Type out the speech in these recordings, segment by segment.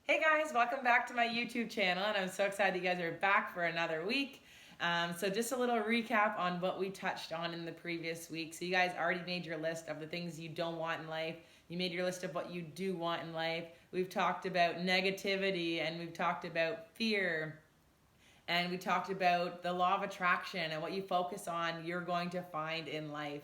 Hey guys, welcome back to my YouTube channel, and I'm so excited you guys are back for another week. So just a little recap on what we touched on in the previous week. So you guys already made your list of the things you don't want in life. You made your list of what you do want in life. We've talked about negativity, and we've talked about fear, and we talked about the law of attraction and what you focus on, you're going to find in life.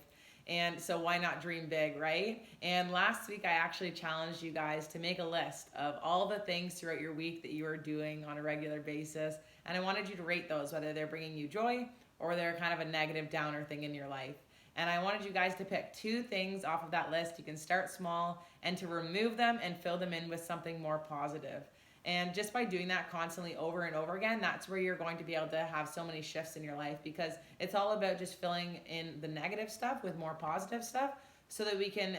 And so why not dream big, right? And last week I actually challenged you guys to make a list of all the things throughout your week that you are doing on a regular basis. And I wanted you to rate those, whether they're bringing you joy or they're kind of a negative downer thing in your life. And I wanted you guys to pick two things off of that list. You can start small and to remove them and fill them in with something more positive. And just by doing that constantly over and over again, that's where you're going to be able to have so many shifts in your life, because it's all about just filling in the negative stuff with more positive stuff so that we can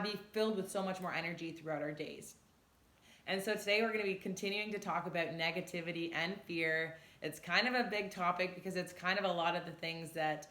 be filled with so much more energy throughout our days. And so today we're going to be continuing to talk about negativity and fear. It's kind of a big topic because it's kind of a lot of the things that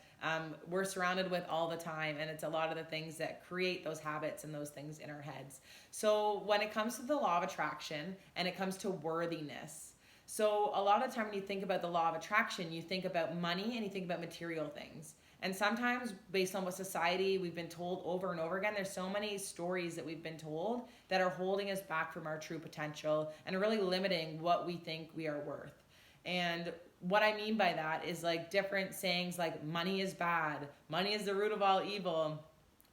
we're surrounded with all the time, and it's a lot of the things that create those habits and those things in our heads. So when it comes to the law of attraction and it comes to worthiness, so a lot of the time when you think about the law of attraction, you think about money and you think about material things. And sometimes, based on what society we've been told over and over again, there's so many stories that we've been told that are holding us back from our true potential and really limiting what we think we are worth. And what I mean by that is like different sayings like money is bad, money is the root of all evil.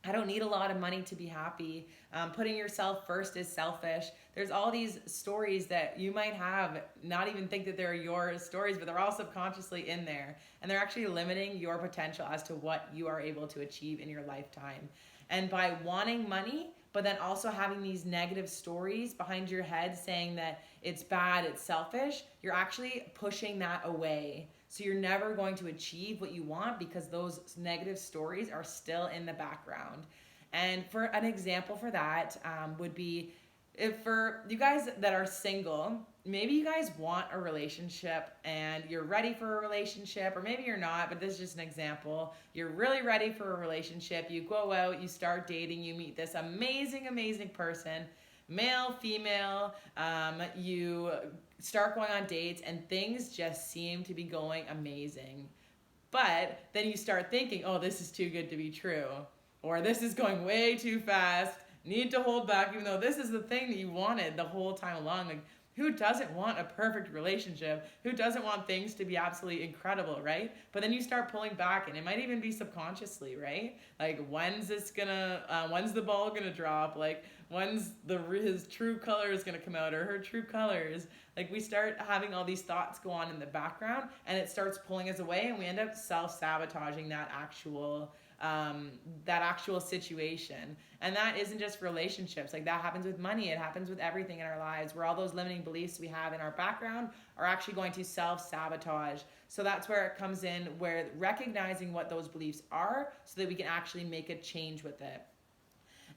I don't need a lot of money to be happy. Putting yourself first is selfish. There's all these stories that you might have, not even think that they're your stories, but they're all subconsciously in there. And they're actually limiting your potential as to what you are able to achieve in your lifetime. And by wanting money, but then also having these negative stories behind your head saying that it's bad, it's selfish, you're actually pushing that away. So you're never going to achieve what you want because those negative stories are still in the background. And for an example for that would be, if for you guys that are single, maybe you guys want a relationship and you're ready for a relationship, or maybe you're not, but this is just an example. You're really ready for a relationship. You go out, you start dating, you meet this amazing, amazing person, male, female, you start going on dates and things just seem to be going amazing. But then you start thinking, oh, this is too good to be true, or this is going way too fast, need to hold back, even though this is the thing that you wanted the whole time along. Like, who doesn't want a perfect relationship? Who doesn't want things to be absolutely incredible, right? But then you start pulling back, and it might even be subconsciously, right? Like, when's the ball gonna drop? Like, when's his true colors gonna come out, or her true colors? Like, we start having all these thoughts go on in the background, and it starts pulling us away, and we end up self-sabotaging that actual situation. And that isn't just relationships. Like, that happens with money. It happens with everything in our lives, where all those limiting beliefs we have in our background are actually going to self-sabotage. So that's where it comes in, where recognizing what those beliefs are so that we can actually make a change with it.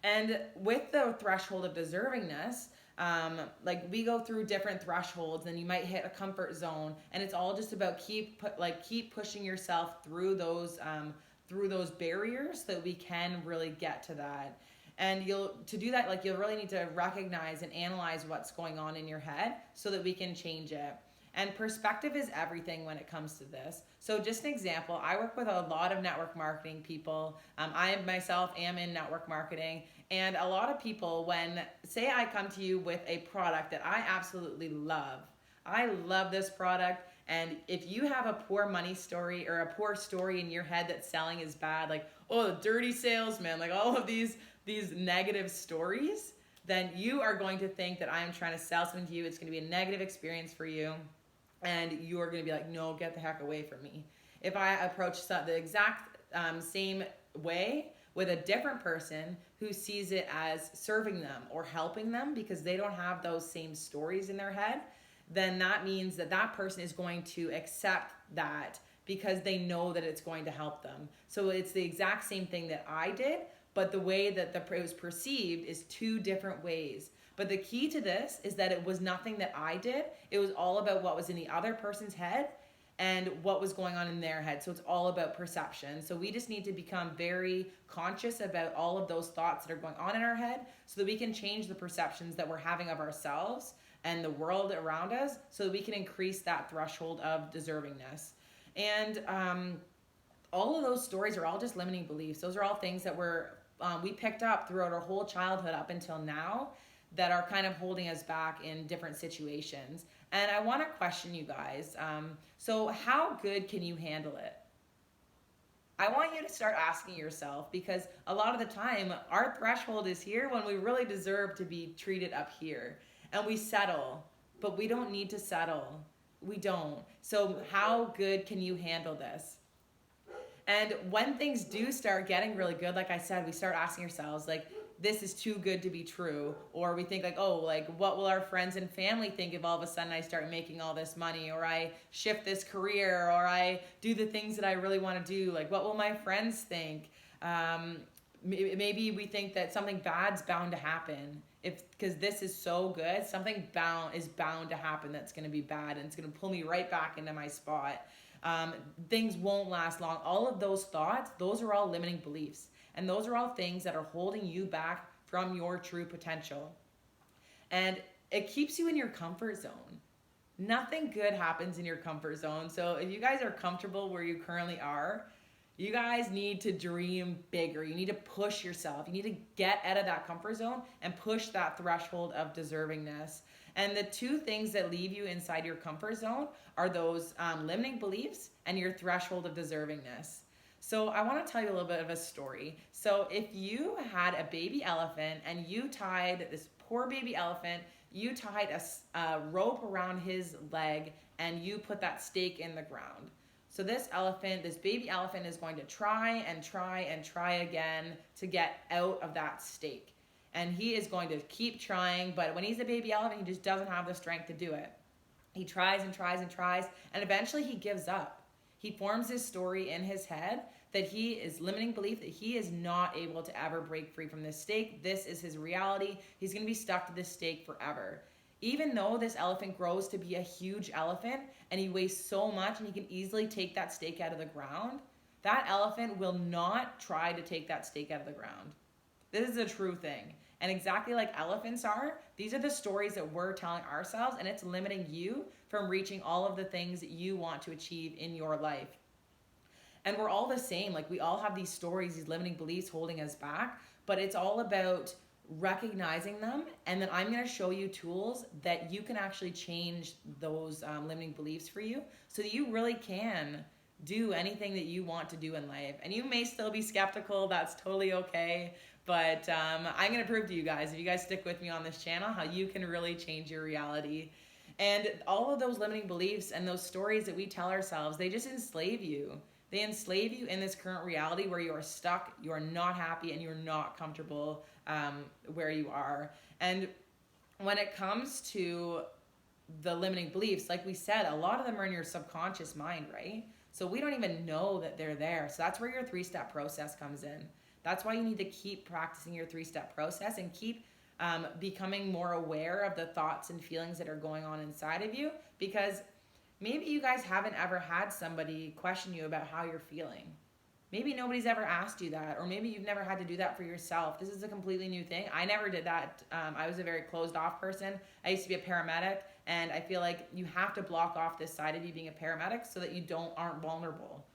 And with the threshold of deservingness, like, we go through different thresholds, and you might hit a comfort zone, and it's all just about keep pushing yourself through those barriers so that we can really get to that. And to do that, like, you'll really need to recognize and analyze what's going on in your head so that we can change it. And perspective is everything when it comes to this. So just an example, I work with a lot of network marketing people. I myself am in network marketing. And a lot of people, when, say I come to you with a product that I absolutely love, I love this product, and if you have a poor money story or a poor story in your head that selling is bad, like, oh, the dirty salesman, like all of these negative stories, then you are going to think that I am trying to sell something to you. It's going to be a negative experience for you, and you are going to be like, no, get the heck away from me. If I approach the exact same way with a different person who sees it as serving them or helping them because they don't have those same stories in their head, then that means that that person is going to accept that because they know that it's going to help them. So it's the exact same thing that I did, but the way that it was perceived is two different ways. But the key to this is that it was nothing that I did. It was all about what was in the other person's head. and what was going on in their head. So it's all about perception. So we just need to become very conscious about all of those thoughts that are going on in our head so that we can change the perceptions that we're having of ourselves and the world around us so that we can increase that threshold of deservingness. And all of those stories are all just limiting beliefs. Those are all things that we picked up throughout our whole childhood up until now that are kind of holding us back in different situations. And I want to question you guys. So how good can you handle it? I want you to start asking yourself, because a lot of the time our threshold is here when we really deserve to be treated up here. And we settle, but we don't need to settle. We don't. So how good can you handle this? And when things do start getting really good, like I said, we start asking ourselves, like, this is too good to be true. Or we think like, oh, like, what will our friends and family think if all of a sudden I start making all this money, or I shift this career, or I do the things that I really want to do? Like, what will my friends think? Maybe we think that something bad's bound to happen. Because this is so good, something is bound to happen that's going to be bad, and it's going to pull me right back into my spot. Things won't last long. All of those thoughts, those are all limiting beliefs. And those are all things that are holding you back from your true potential. And it keeps you in your comfort zone. Nothing good happens in your comfort zone. So if you guys are comfortable where you currently are, you guys need to dream bigger. You need to push yourself. You need to get out of that comfort zone and push that threshold of deservingness. And the two things that leave you inside your comfort zone are those limiting beliefs and your threshold of deservingness. So I want to tell you a little bit of a story. So if you had a baby elephant and you tied this poor baby elephant, you tied a rope around his leg and you put that stake in the ground. So this baby elephant is going to try and try and try again to get out of that stake. And he is going to keep trying, but when he's a baby elephant, he just doesn't have the strength to do it. He tries and tries and tries, and eventually he gives up. He forms this story in his head that he is limiting belief, that he is not able to ever break free from this stake. This is his reality. He's going to be stuck to this stake forever. Even though this elephant grows to be a huge elephant and he weighs so much and he can easily take that stake out of the ground, that elephant will not try to take that stake out of the ground. This is a true thing. And exactly like elephants are, these are the stories that we're telling ourselves, and it's limiting you from reaching all of the things that you want to achieve in your life. And we're all the same. Like, we all have these stories, these limiting beliefs holding us back, but it's all about recognizing them. And then I'm going to show you tools that you can actually change those limiting beliefs for you so that you really can do anything that you want to do in life. And you may still be skeptical. That's totally okay. But I'm going to prove to you guys, if you guys stick with me on this channel, how you can really change your reality. And all of those limiting beliefs and those stories that we tell ourselves, they just enslave you. They enslave you in this current reality where you are stuck, you are not happy, and you're not comfortable where you are. And when it comes to the limiting beliefs, like we said, a lot of them are in your subconscious mind, right? So we don't even know that they're there. So that's where your 3-step process comes in. That's why you need to keep practicing your 3-step process and keep becoming more aware of the thoughts and feelings that are going on inside of you, because maybe you guys haven't ever had somebody question you about how you're feeling. Maybe nobody's ever asked you that, or maybe you've never had to do that for yourself. This is a completely new thing. I never did that. I was a very closed off person. I used to be a paramedic, and I feel like you have to block off this side of you being a paramedic so that you aren't vulnerable.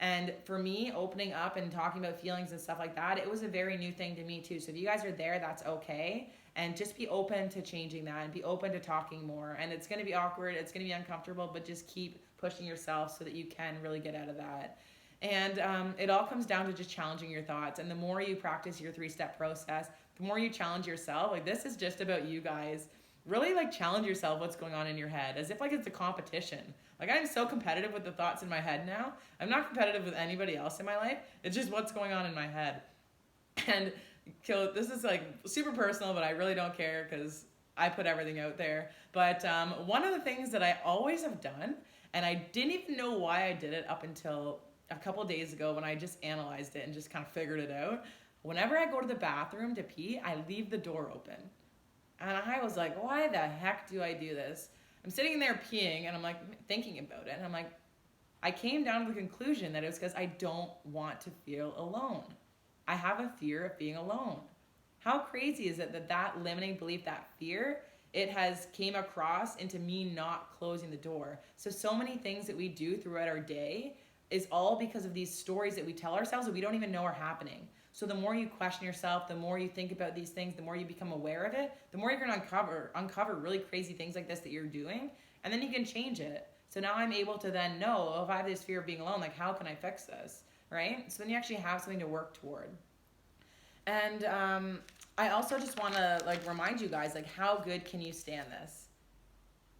And for me, opening up and talking about feelings and stuff like that, it was a very new thing to me too. So if you guys are there, that's okay. And just be open to changing that and be open to talking more. And it's going to be awkward. It's going to be uncomfortable, but just keep pushing yourself so that you can really get out of that. And it all comes down to just challenging your thoughts. And the more you practice your 3-step process, the more you challenge yourself. Like, this is just about you guys. Really, like, challenge yourself what's going on in your head, as if like it's a competition. Like, I'm so competitive with the thoughts in my head now. I'm not competitive with anybody else in my life. It's just what's going on in my head. And this is like super personal, but I really don't care because I put everything out there. But one of the things that I always have done, and I didn't even know why I did it up until a couple of days ago when I just analyzed it and just kind of figured it out. Whenever I go to the bathroom to pee, I leave the door open. And I was like, why the heck do I do this? I'm sitting in there peeing and I'm like thinking about it. And I'm like, I came down to the conclusion that it was because I don't want to feel alone. I have a fear of being alone. How crazy is it that that limiting belief, that fear, it has came across into me not closing the door. So many things that we do throughout our day is all because of these stories that we tell ourselves that we don't even know are happening. So the more you question yourself, the more you think about these things, the more you become aware of it, the more you're going to uncover really crazy things like this that you're doing, and then you can change it. So now I'm able to then know, oh, if I have this fear of being alone, like how can I fix this, right? So then you actually have something to work toward. And I also just want to like remind you guys, like how good can you stand this?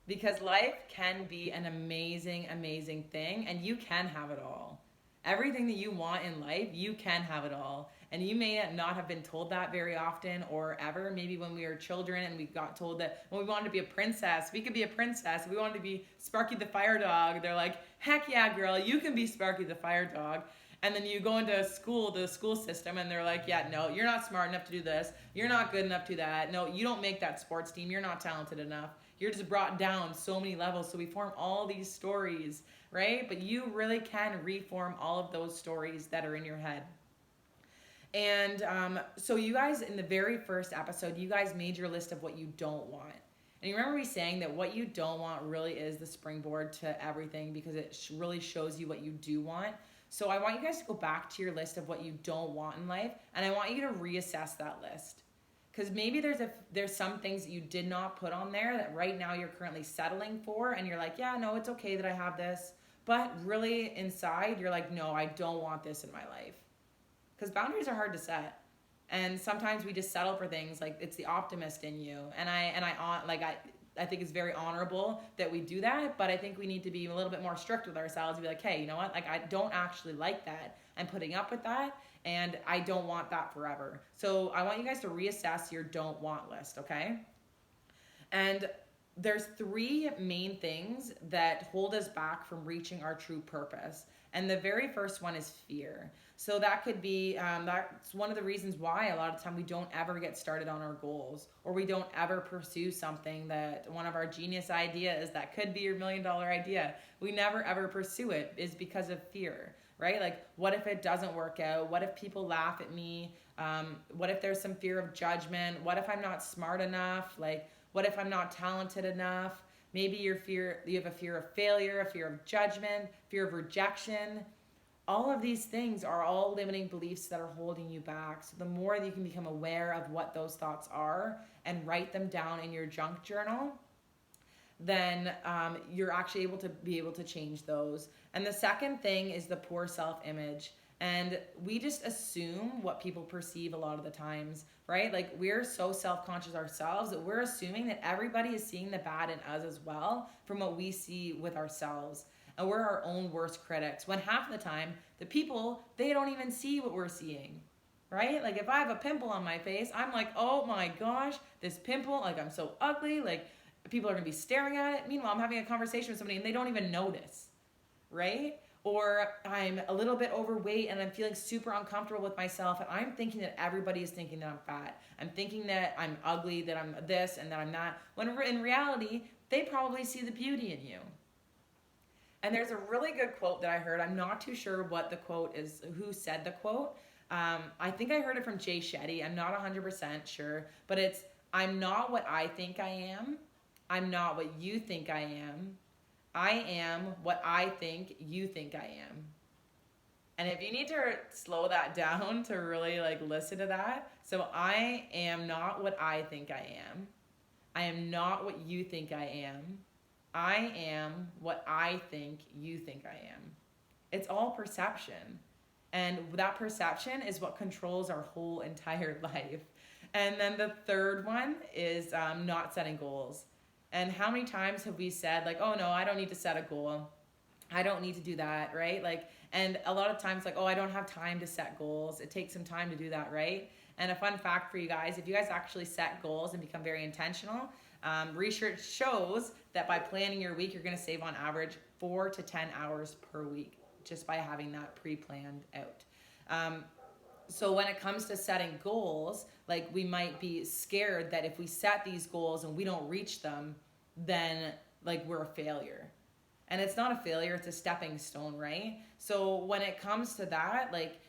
Because life can be an amazing, amazing thing, and you can have it all. Everything that you want in life, you can have it all. And you may not have been told that very often or ever. Maybe when we were children and we got told that when we wanted to be a princess, we could be a princess. If we wanted to be Sparky the fire dog, they're like, heck yeah, girl, you can be Sparky the fire dog. And then you go into school, the school system, and they're like, yeah, no, you're not smart enough to do this. You're not good enough to do that. No, you don't make that sports team. You're not talented enough. You're just brought down so many levels. So we form all these stories, right? But you really can reform all of those stories that are in your head. And so you guys, in the very first episode, you guys made your list of what you don't want. And you remember me saying that what you don't want really is the springboard to everything because it really shows you what you do want. So I want you guys to go back to your list of what you don't want in life, and I want you to reassess that list. Because maybe there's some things that you did not put on there that right now you're currently settling for, and you're like, yeah, no, it's okay that I have this. But really inside, you're like, no, I don't want this in my life. Because boundaries are hard to set. And sometimes we just settle for things like it's the optimist in you. And I think it's very honorable that we do that, but I think we need to be a little bit more strict with ourselves and be like, hey, you know what? Like, I don't actually like that. I'm putting up with that, and I don't want that forever. So I want you guys to reassess your don't want list, okay? And there's 3 main things that hold us back from reaching our true purpose. And the very first one is fear. So that could be, that's one of the reasons why a lot of the time we don't ever get started on our goals, or we don't ever pursue something that one of our genius ideas that could be your $1 million idea. We never ever pursue it is because of fear, right? Like, what if it doesn't work out? What if people laugh at me? What if there's some fear of judgment? What if I'm not smart enough? Like, what if I'm not talented enough? Maybe you have a fear of failure, a fear of judgment, fear of rejection. All of these things are all limiting beliefs that are holding you back. So the more that you can become aware of what those thoughts are and write them down in your junk journal, then you're actually able to change those. And the second thing is the poor self-image. And we just assume what people perceive a lot of the times, right? Like, we're so self-conscious ourselves that we're assuming that everybody is seeing the bad in us as well from what we see with ourselves. And we're our own worst critics, when half the time the people, they don't even see what we're seeing, right? Like, if I have a pimple on my face, I'm like, oh my gosh, this pimple, like, I'm so ugly, like, people are gonna be staring at it. Meanwhile, I'm having a conversation with somebody and they don't even notice, right? Or I'm a little bit overweight and I'm feeling super uncomfortable with myself, and I'm thinking that everybody is thinking that I'm fat. I'm thinking that I'm ugly, that I'm this and that I'm that, when in reality, they probably see the beauty in you. And there's a really good quote that I heard. I'm not too sure what the quote is, who said the quote. I think I heard it from Jay Shetty. I'm not 100% sure, but it's, I'm not what I think I am. I'm not what you think I am. I am what I think you think I am. And if you need to slow that down to really like listen to that. So I am not what I think I am. I am not what you think I am. I am what I think you think I am. It's all perception. And that perception is what controls our whole entire life. And then the third one is not setting goals. And how many times have we said, like, oh no, I don't need to set a goal. I don't need to do that, right? Like, and a lot of times, like, oh, I don't have time to set goals. It takes some time to do that, right? And a fun fact for you guys, if you guys actually set goals and become very intentional, research shows that by planning your week, you're going to save on average 4 to 10 hours per week just by having that pre-planned out. So when it comes to setting goals, like, we might be scared that if we set these goals and we don't reach them, then like we're a failure. And it's not a failure, it's a stepping stone, right? So when it comes to that, like,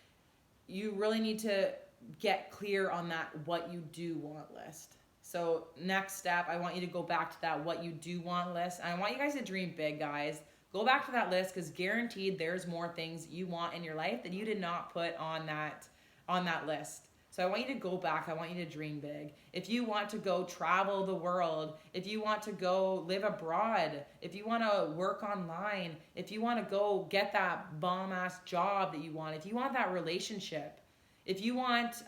you really need to get clear on that what you do want list. So next step, I want you to go back to that what you do want list. And I want you guys to dream big, guys. Go back to that list, because guaranteed there's more things you want in your life that you did not put on that list. So I want you to go back. I want you to dream big. If you want to go travel the world, if you want to go live abroad, if you want to work online, if you want to go get that bomb-ass job that you want, if you want that relationship, if you want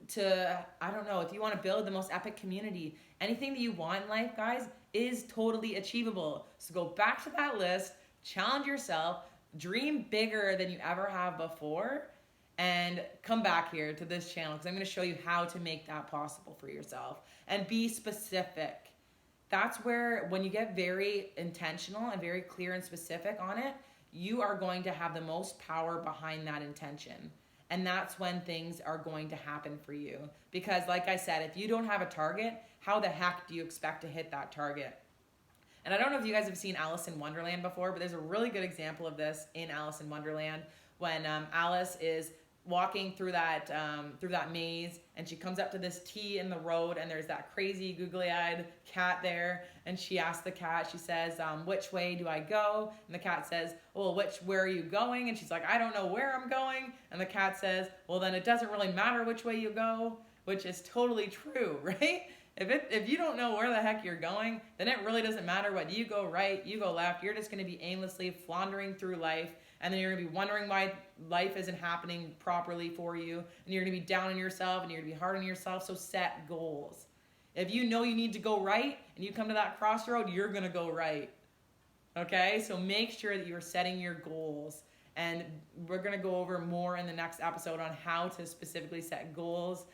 if you want to build the most epic community, anything that you want in life, guys, is totally achievable. So go back to that list, challenge yourself, dream bigger than you ever have before, and come back here to this channel, because I'm going to show you how to make that possible for yourself. And be specific. That's where, when you get very intentional and very clear and specific on it, you are going to have the most power behind that intention. And that's when things are going to happen for you. Because like I said, if you don't have a target, how the heck do you expect to hit that target? And I don't know if you guys have seen Alice in Wonderland before, but there's a really good example of this in Alice in Wonderland, when Alice is walking through that maze, and she comes up to this T in the road, and there's that crazy googly-eyed cat there, and she asks the cat, she says, which way do I go? And the cat says, well, where are you going? And she's like, I don't know where I'm going. And the cat says, well, then it doesn't really matter which way you go, which is totally true, right? If you don't know where the heck you're going, then it really doesn't matter whether you go right, you go left. You're just going to be aimlessly floundering through life, and then you're going to be wondering why life isn't happening properly for you, and you're going to be down on yourself, and you're going to be hard on yourself. So set goals. If you know you need to go right, and you come to that crossroad, you're going to go right. Okay? So make sure that you're setting your goals. And we're going to go over more in the next episode on how to specifically set goals.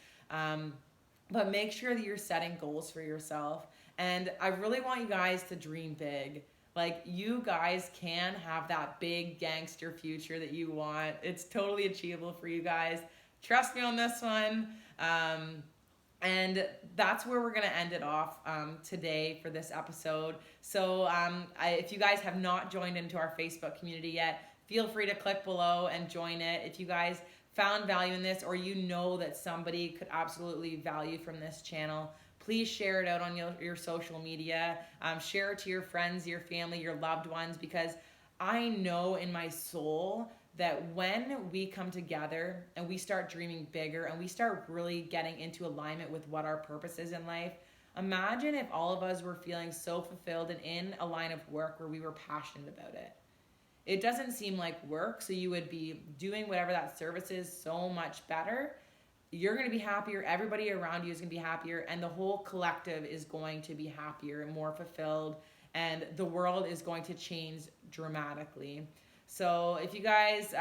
But make sure that you're setting goals for yourself. And I really want you guys to dream big. Like, you guys can have that big gangster future that you want. It's totally achievable for you guys. Trust me on this one. And that's where we're going to end it off today for this episode. So if you guys have not joined into our Facebook community yet, feel free to click below and join it. If you guys found value in this, or you know that somebody could absolutely value from this channel, please share it out on your social media. Share it to your friends, your family, your loved ones, because I know in my soul that when we come together and we start dreaming bigger and we start really getting into alignment with what our purpose is in life, imagine if all of us were feeling so fulfilled and in a line of work where we were passionate about it. It doesn't seem like work, so you would be doing whatever that service is so much better. You're going to be happier, everybody around you is going to be happier, and the whole collective is going to be happier and more fulfilled, and the world is going to change dramatically. So if you guys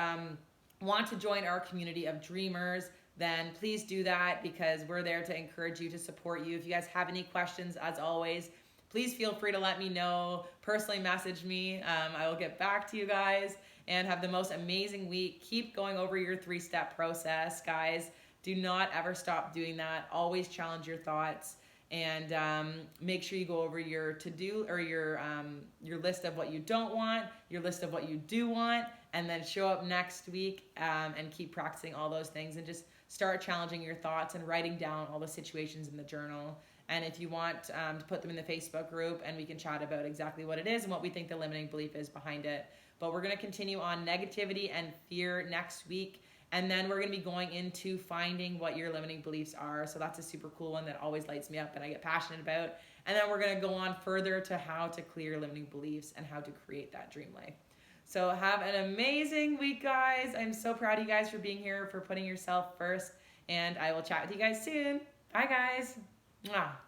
want to join our community of dreamers, then please do that, because we're there to encourage you, to support you. If you guys have any questions, as always, please feel free to let me know. Personally message me. I will get back to you guys, and have the most amazing week. Keep going over your 3-step process, guys. Do not ever stop doing that. Always challenge your thoughts, and make sure you go over your to-do, or your list of what you don't want, your list of what you do want, and then show up next week and keep practicing all those things, and just start challenging your thoughts and writing down all the situations in the journal. And if you want to put them in the Facebook group, and we can chat about exactly what it is and what we think the limiting belief is behind it. But we're going to continue on negativity and fear next week. And then we're going to be going into finding what your limiting beliefs are. So that's a super cool one that always lights me up and I get passionate about. And then we're going to go on further to how to clear limiting beliefs and how to create that dream life. So have an amazing week, guys. I'm so proud of you guys for being here, for putting yourself first. And I will chat with you guys soon. Bye, guys. Mwah.